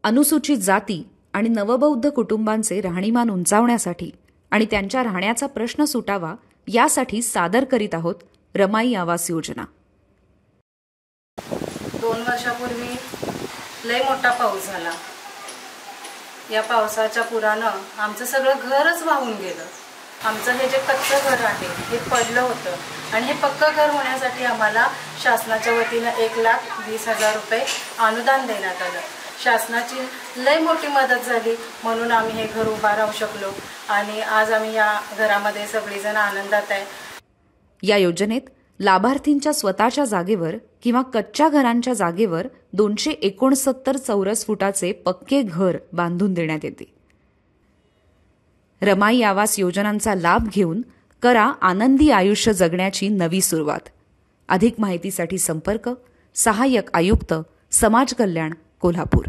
अनुसूचित जाती आणि नवबौद्ध कुटुंबांचे राहणीमान उंचावण्यासाठी आणि त्यांच्या राहण्याचा प्रश्न सुटावा यासाठी सादर करीत आहोत रमाई आवास योजना। 2 वर्षापूर्वी लय मोठा पाऊस झाला। या पावसाच्या पुरानं आमचं सगळं घरच वाहून गेलं। आमचं हे जे कच्चं घर आहे हे पडलं होतं आणि हे पक्कं घर होण्यासाठी आम्हाला शासनाच्या वतीनं 1,20,000 रुपये अनुदान देण्यात आलं। शासनाची लय मोठी मदत झाली म्हणून आम्ही हे घर उभा राहू शकलो आणि आज आम्ही या घरामध्ये सगळेजण आनंदात आहे। या योजनेत लाभार्थींच्या स्वतःच्या जागेवर किंवा कच्च्या घरांच्या जागेवर 269 चौरस फुटाचे पक्के घर बांधून देण्यात येते। रमाई आवास योजनांचा लाभ घेऊन करा आनंदी आयुष्य जगण्याची नवी सुरुवात। अधिक माहितीसाठी संपर्क सहाय्यक आयुक्त समाज कल्याण कोल्हापूर।